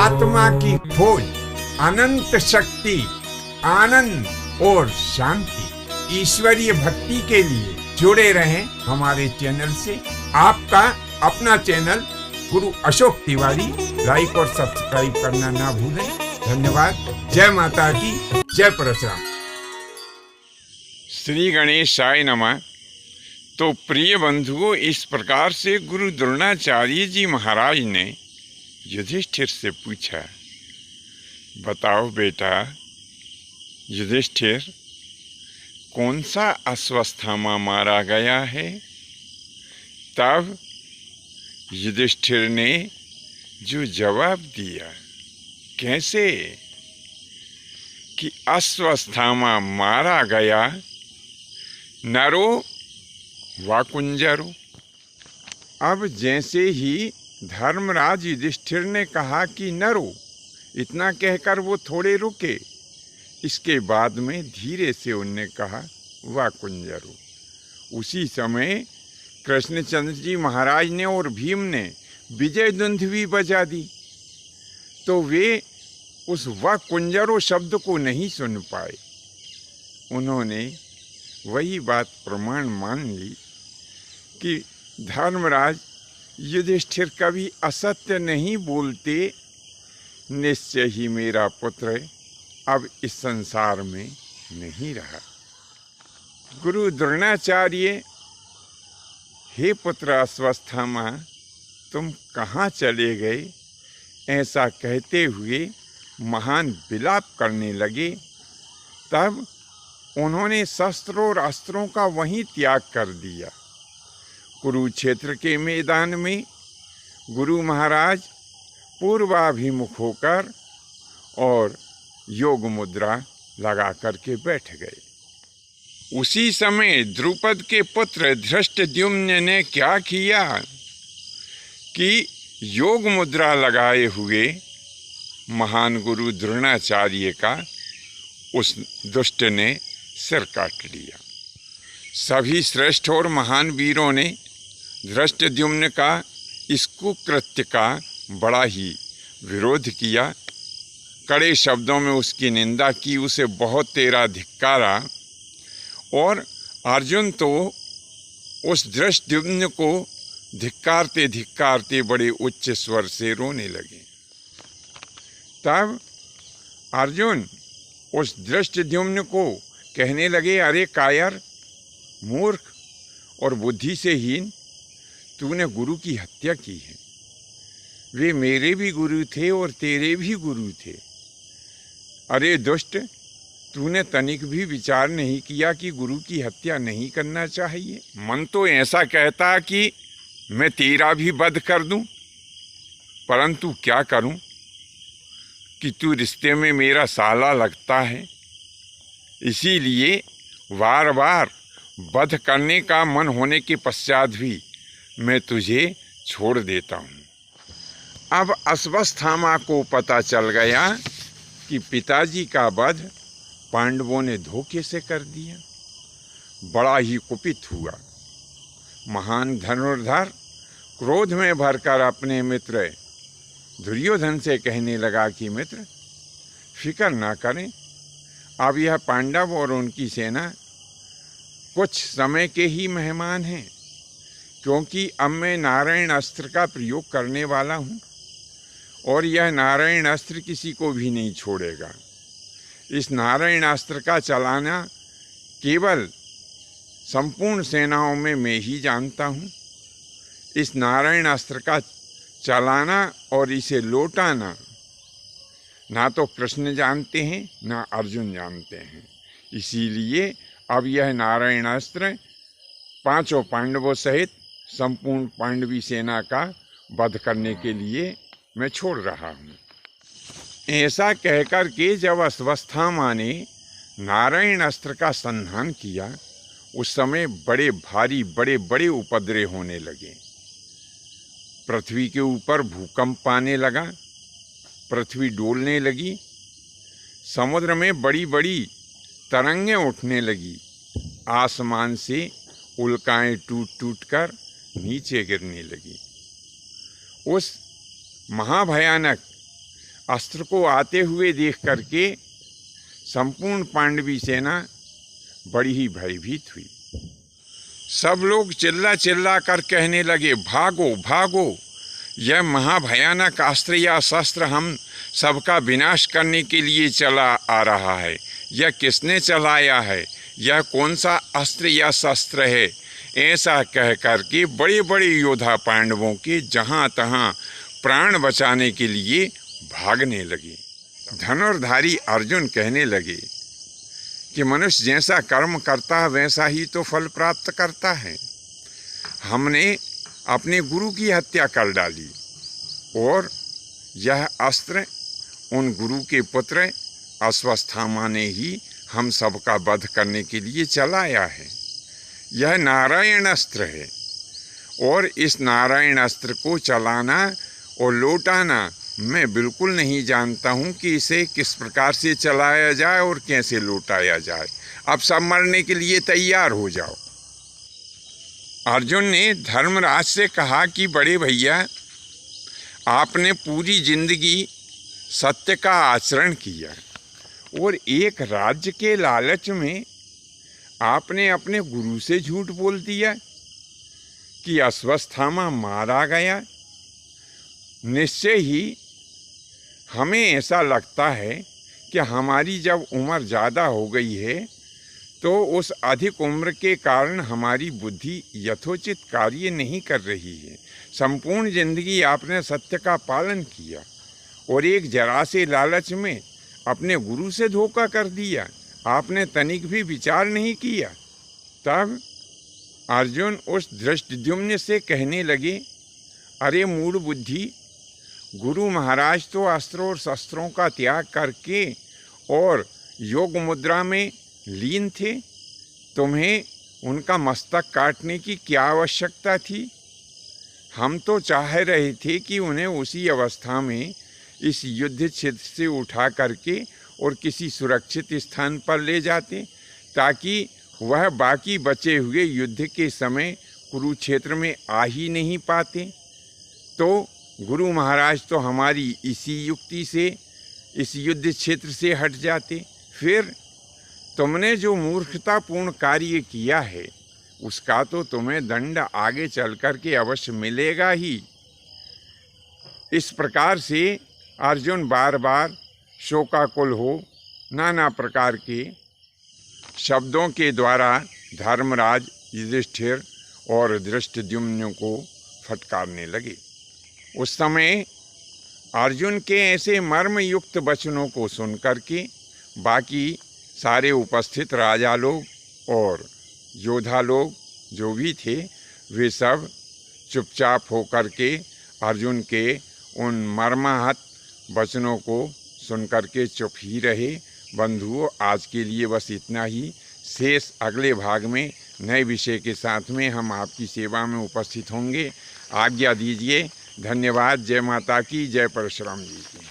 आत्मा की खोज, अनंत शक्ति, आनंद और शांति, ईश्वरीय भक्ति के लिए जुड़े रहें हमारे चैनल से। आपका अपना चैनल गुरु अशोक तिवारी, लाइक और सब्सक्राइब करना ना भूलें। धन्यवाद। जय माता की, जय परशुराम। श्री गणेशाय नमः। तो प्रिय बंधुओं, इस प्रकार से गुरु द्रोणाचार्य जी महाराज ने युधिष्ठिर से पूछा, बताओ बेटा युधिष्ठिर, कौन सा अश्वत्थामा मारा गया है? तब युधिष्ठिर ने जो जवाब दिया, कैसे कि अश्वत्थामा मारा गया नरो व कुंजरो। अब जैसे ही धर्मराज युधिष्ठिर ने कहा कि नरो, इतना कहकर वो थोड़े रुके। इसके बाद में धीरे से उनने कहा व कुंजरो। उसी समय कृष्णचंद्र जी महाराज ने और भीम ने विजय दुंदुभी बजा दी, तो वे उस व कुंजरो शब्द को नहीं सुन पाए। उन्होंने वही बात प्रमाण मान ली कि धर्मराज युधिष्ठिर कभी असत्य नहीं बोलते। निश्चय ही मेरा पुत्र अब इस संसार में नहीं रहा। गुरु द्रोणाचार्य, हे पुत्र अश्वत्थामा, तुम कहाँ चले गए? ऐसा कहते हुए महान विलाप करने लगे। तब उन्होंने शस्त्रों और अस्त्रों का वहीं त्याग कर दिया। कुरुक्षेत्र के मैदान में गुरु महाराज पूर्वाभिमुख होकर और योग मुद्रा लगा करके बैठ गए। उसी समय द्रुपद के पुत्र धृष्टद्युम्न ने क्या किया कि योग मुद्रा लगाए हुए महान गुरु द्रोणाचार्य का उस दुष्ट ने सिर काट लिया। सभी श्रेष्ठ और महान वीरों ने धृष्टद्युम्न का इस कुकृत्य का बड़ा ही विरोध किया, कड़े शब्दों में उसकी निंदा की, उसे बहुत तेरा धिक्कारा। और अर्जुन तो उस धृष्टद्युम्न को धिक्कारते धिक्कारते बड़े उच्च स्वर से रोने लगे। तब अर्जुन उस धृष्टद्युम्न को कहने लगे, अरे कायर, मूर्ख और बुद्धि से हीन, तूने गुरु की हत्या की है। वे मेरे भी गुरु थे और तेरे भी गुरु थे। अरे दुष्ट, तूने तनिक भी विचार नहीं किया कि गुरु की हत्या नहीं करना चाहिए। मन तो ऐसा कहता कि मैं तेरा भी वध कर दूं, परंतु क्या करूं कि तू रिश्ते में मेरा साला लगता है। इसीलिए बार बार वध करने का मन होने के पश्चात भी मैं तुझे छोड़ देता हूँ। अब अश्वत्थामा को पता चल गया कि पिताजी का वध पांडवों ने धोखे से कर दिया। बड़ा ही कुपित हुआ। महान धनुर्धर क्रोध में भरकर अपने मित्र दुर्योधन से कहने लगा कि मित्र, फिक्र ना करें, अब यह पांडव और उनकी सेना कुछ समय के ही मेहमान हैं, क्योंकि अब मैं नारायण अस्त्र का प्रयोग करने वाला हूँ और यह नारायण अस्त्र किसी को भी नहीं छोड़ेगा। इस नारायण अस्त्र का चलाना केवल संपूर्ण सेनाओं में मैं ही जानता हूँ। इस नारायण अस्त्र का चलाना और इसे लौटाना ना तो कृष्ण जानते हैं ना अर्जुन जानते हैं। इसीलिए अब यह नारायण अस्त्र पांचों पांडवों सहित संपूर्ण पांडवी सेना का वध करने के लिए मैं छोड़ रहा हूँ। ऐसा कहकर के जब अश्वत्थामा ने नारायण अस्त्र का संधान किया, उस समय बड़े भारी बड़े बड़े उपद्रव होने लगे। पृथ्वी के ऊपर भूकंप आने लगा, पृथ्वी डोलने लगी, समुद्र में बड़ी बड़ी तरंगें उठने लगी, आसमान से उल्काएं टूट टूट कर नीचे गिरने लगी। उस महाभयानक अस्त्र को आते हुए देख करके संपूर्ण पांडवी सेना बड़ी ही भयभीत हुई। सब लोग चिल्ला चिल्ला कर कहने लगे, भागो भागो, यह महाभयानक अस्त्र या शस्त्र हम सबका विनाश करने के लिए चला आ रहा है। यह किसने चलाया है? यह कौन सा अस्त्र या शस्त्र है? ऐसा कह कर के बड़े बड़े योद्धा पांडवों के जहाँ तहाँ प्राण बचाने के लिए भागने लगे। धनुर्धारी अर्जुन कहने लगे कि मनुष्य जैसा कर्म करता है वैसा ही तो फल प्राप्त करता है। हमने अपने गुरु की हत्या कर डाली और यह अस्त्र उन गुरु के पुत्र अश्वत्थामा ने ही हम सबका वध करने के लिए चलाया है। यह नारायण अस्त्र है और इस नारायण अस्त्र को चलाना और लौटाना मैं बिल्कुल नहीं जानता हूँ कि इसे किस प्रकार से चलाया जाए और कैसे लौटाया जाए। अब सब मरने के लिए तैयार हो जाओ। अर्जुन ने धर्मराज से कहा कि बड़े भैया, आपने पूरी जिंदगी सत्य का आचरण किया और एक राज्य के लालच में आपने अपने गुरु से झूठ बोल दिया कि अश्वत्थामा मारा गया। निश्चय ही हमें ऐसा लगता है कि हमारी जब उम्र ज़्यादा हो गई है तो उस अधिक उम्र के कारण हमारी बुद्धि यथोचित कार्य नहीं कर रही है। संपूर्ण जिंदगी आपने सत्य का पालन किया और एक जरा से लालच में अपने गुरु से धोखा कर दिया। आपने तनिक भी विचार नहीं किया। तब अर्जुन उस धृष्टद्युम्न से कहने लगे, अरे मूढ़ बुद्धि, गुरु महाराज तो अस्त्रों और शस्त्रों का त्याग करके और योग मुद्रा में लीन थे। तुम्हें उनका मस्तक काटने की क्या आवश्यकता थी? हम तो चाह रहे थे कि उन्हें उसी अवस्था में इस युद्ध क्षेत्र से उठा करके और किसी सुरक्षित स्थान पर ले जाते ताकि वह बाकी बचे हुए युद्ध के समय कुरुक्षेत्र में आ ही नहीं पाते। तो गुरु महाराज तो हमारी इसी युक्ति से इस युद्ध क्षेत्र से हट जाते। फिर तुमने जो मूर्खतापूर्ण कार्य किया है उसका तो तुम्हें दंड आगे चल कर के अवश्य मिलेगा ही। इस प्रकार से अर्जुन बार बार शोकाकुल हो नाना प्रकार के शब्दों के द्वारा धर्मराज, युधिष्ठिर और धृष्टद्युम्न को फटकारने लगे। उस समय अर्जुन के ऐसे मर्मयुक्त वचनों को सुनकर के बाकी सारे उपस्थित राजा लोग और योद्धा लोग जो भी थे वे सब चुपचाप होकर के अर्जुन के उन मर्माहत वचनों को सुनकर के चुप ही रहे। बंधुओं, आज के लिए बस इतना ही। शेष अगले भाग में नए विषय के साथ में हम आपकी सेवा में उपस्थित होंगे। आज्ञा दीजिए। धन्यवाद। जय माता की, जय परशुराम जी की।